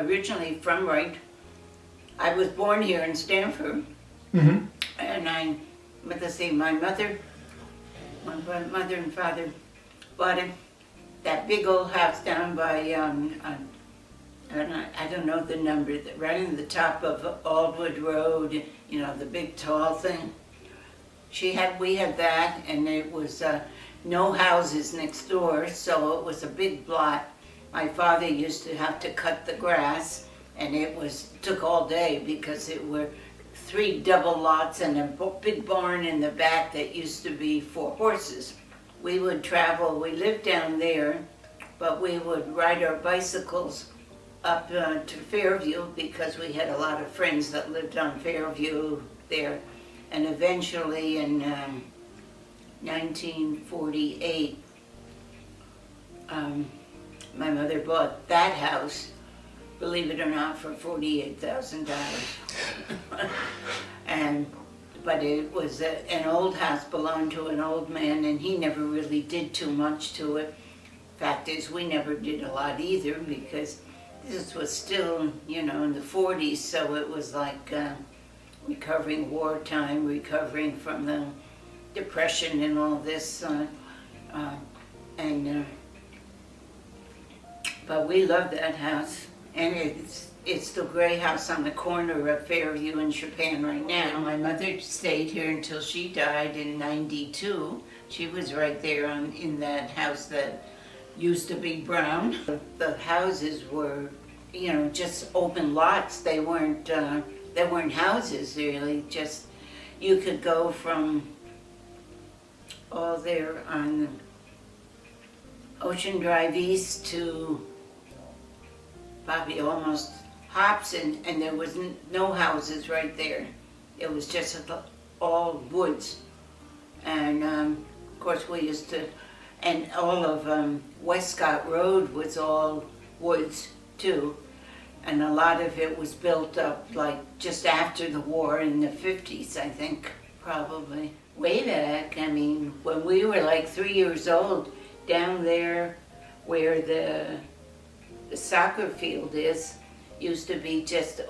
originally from I was born here in Stamford, and let's see, my mother and father bought that big old house down by, I don't know the number, right in the top of Aldwood Road, you know, the big tall thing. We had that, and it was no houses next door, so it was a big lot. My father used to have to cut the grass, and it took all day because it were 3 double lots and a big barn in the back that used to be for horses. We would travel, we lived down there, but we would ride our bicycles up to Fairview because we had a lot of friends that lived on Fairview there. And eventually in 1948, my mother bought that house, believe it or not, for $48,000. But it was an old house, belonged to an old man, and he never really did too much to it. Fact is, we never did a lot either, because this was still, you know, in the 40s, so it was like recovering wartime, recovering from the Depression and all this, but we loved that house, and it's the gray house on the corner of Fairview and Shippan right now. My mother stayed here until she died in '92. She was right there in that house that used to be brown. The houses were, you know, just open lots. They weren't houses really. Just you could go from all there on Ocean Drive East to probably almost Hobson, and there was no houses right there. It was just all woods. And of course we used to, and all of Westcott Road was all woods too. And a lot of it was built up like just after the war in the 50s, I think, probably. Way back, I mean, when we were like 3 years old, down there where the soccer field used to be just an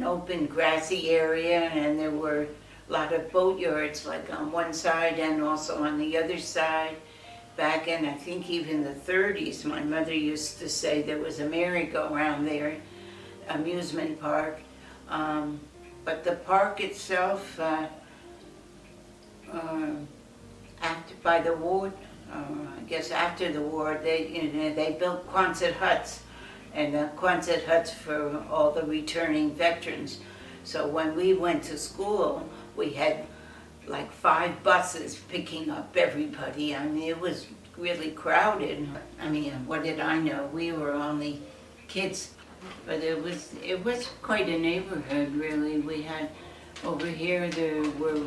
open grassy area, and there were a lot of boat yards like on one side and also on the other side. Back in, I think, even the 30s, my mother used to say there was a merry-go-round there, amusement park. But the park itself, by the war, I guess after the war, they built Quonset huts, and Quonset huts for all the returning veterans. So when we went to school, we had like 5 buses picking up everybody. I mean, it was really crowded. I mean, what did I know? We were only kids, but it was quite a neighborhood, really. We had, over here, there were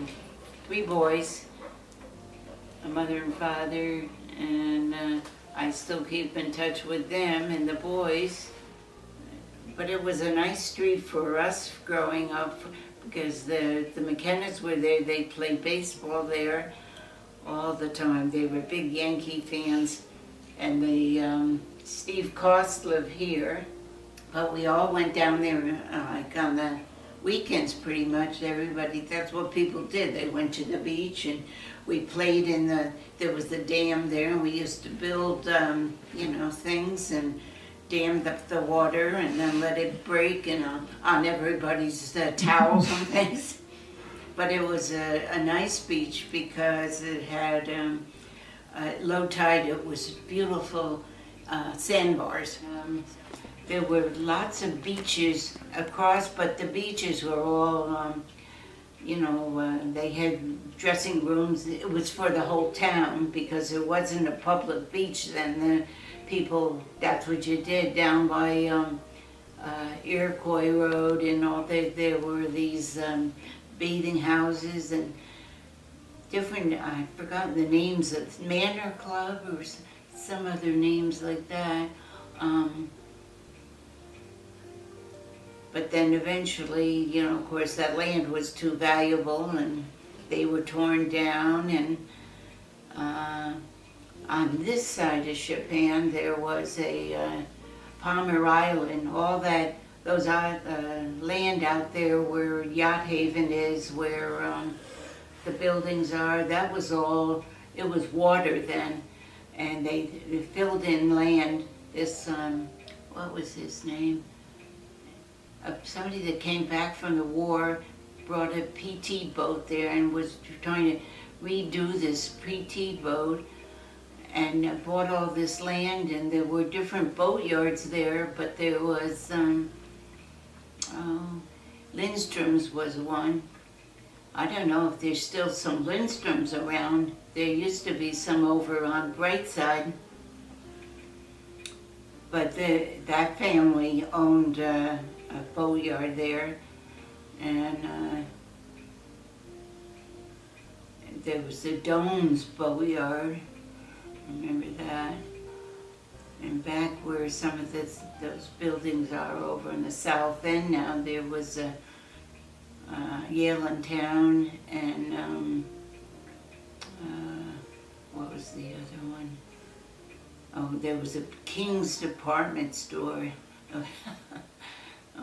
3 boys, a mother and father, and I still keep in touch with them and the boys. But it was a nice street for us growing up, because the McKennas were there. They played baseball there all the time. They were big Yankee fans. And Steve Cost lived here. But we all went down there like on the weekends pretty much. Everybody, that's what people did. They went to the beach, and we played there was the dam there, and we used to build, you know, things and dammed up the water and then let it break on everybody's towels and things. But it was a nice beach because it had low tide. It was beautiful sandbars. There were lots of beaches across, but the beaches were all, you know, they had dressing rooms. It was for the whole town because it wasn't a public beach then. People, that's what you did down by Iroquois Road and all. There were these bathing houses and different, I've forgotten the names of Manor Club or some other names like that. But then eventually, you know, of course, that land was too valuable and they were torn down. And on this side of Shippan, there was a Palmer Island, all that, those land out there where Yacht Haven is, where the buildings are, that was all, it was water then. And they filled in land. This, what was his name? Somebody that came back from the war brought a PT boat there and was trying to redo this PT boat, and bought all this land, and there were different boatyards there, but there was, Lindstrom's was one. I don't know if there's still some Lindstroms around. There used to be some over on Brightside. But that family owned a boatyard there, and there was the Domes boatyard. Remember that? And back where some of those buildings are over in the south end now, there was a Yale in Town, and what was the other one? Oh, there was a King's department store. Oh,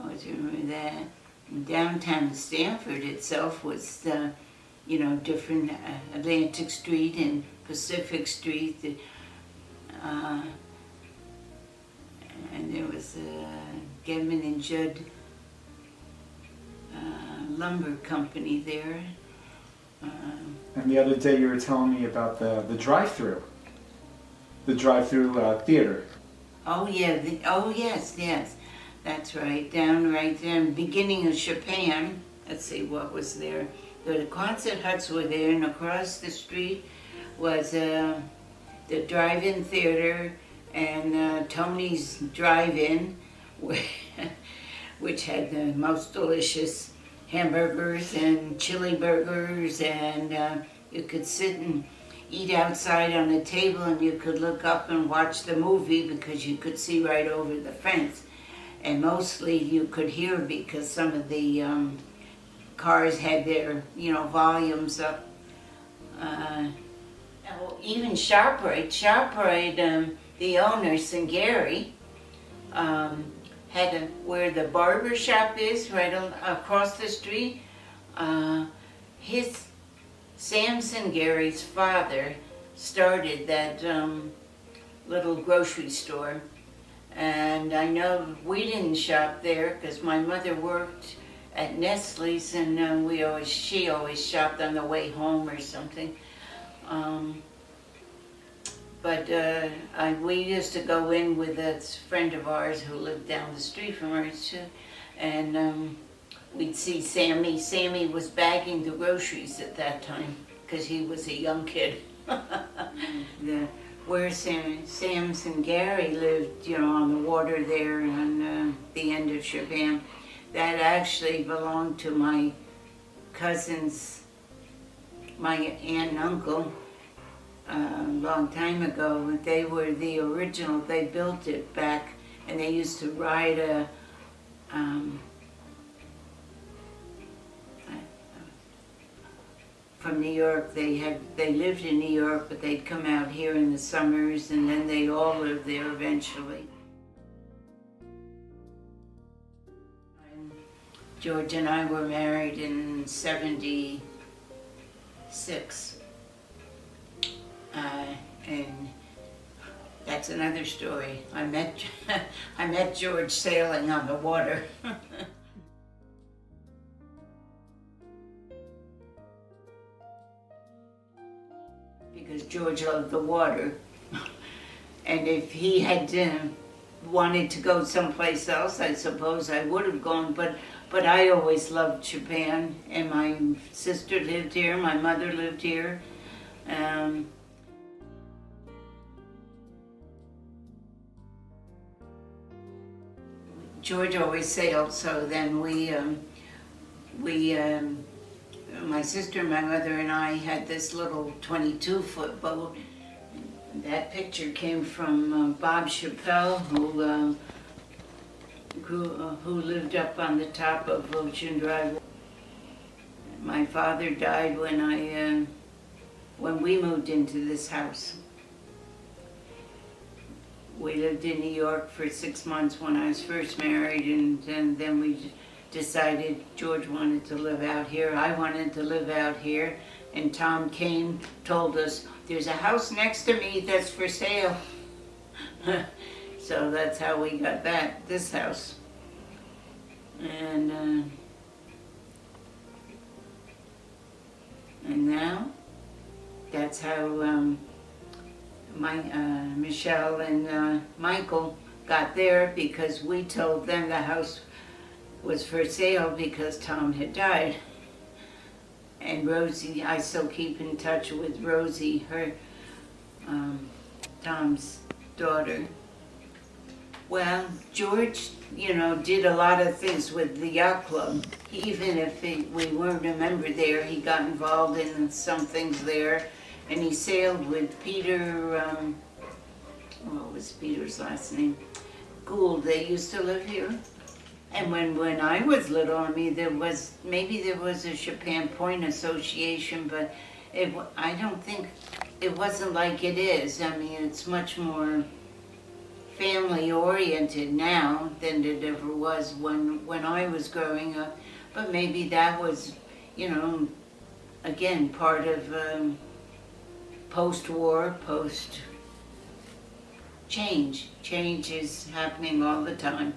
do you remember that? And downtown Stamford itself was, different, Atlantic Street and Pacific Street. And there was Gedman and Judd lumber company there. And the other day you were telling me about the drive-through. The drive-through theater. Oh yeah, yes. That's right, down right there in the beginning of Shippan. Let's see, what was there? The concert huts were there, and across the street was the drive-in theater and Tony's Drive-In, which had the most delicious hamburgers and chili burgers, and you could sit and eat outside on a table, and you could look up and watch the movie because you could see right over the fence. And mostly you could hear because some of the cars had their, volumes up. Even ShopRite, the owner, Singari, had where the barber shop is, right across the street. Sam Singari's father started that little grocery store. And I know we didn't shop there because my mother worked at Nestle's, and she always shopped on the way home or something. But we used to go in with a friend of ours who lived down the street from us too, and we'd see Sammy. Sammy was bagging the groceries at that time because he was a young kid. Where Sam and Gary lived, on the water there on the end of Shippan, that actually belonged to my cousins, my aunt and uncle, a long time ago. They were the original. They built it back, and they used to ride a from New York. They lived in New York, but they'd come out here in the summers, and then they all lived there eventually. And George and I were married in '76, and that's another story. I met George sailing on the water. Because George loved the water, and if he had wanted to go someplace else, I suppose I would have gone, but I always loved Shippan, and my sister lived here, my mother lived here. George always sailed, so then my sister, my mother, and I had this little 22-foot boat. That picture came from Bob Chappelle, who lived up on the top of Ocean Drive. My father died when we moved into this house. We lived in New York for 6 months when I was first married, and then we decided George wanted to live out here. I wanted to live out here, and Tom came, told us, there's a house next to me that's for sale. So that's how we got this house. And now, that's how Michelle and Michael got there, because we told them the house was for sale because Tom had died. And Rosie, I still keep in touch with Rosie, her Tom's daughter. Well, George, did a lot of things with the yacht club. Even if we weren't a member there, he got involved in some things there. And he sailed with Peter, what was Peter's last name? Gould. They used to live here. And when I was little, maybe there was a Shippan Point Association, but I don't think, it wasn't like it is. I mean, it's much more family oriented now than it ever was when I was growing up. But maybe that was, again, part of post-war, post-change. Change is happening all the time.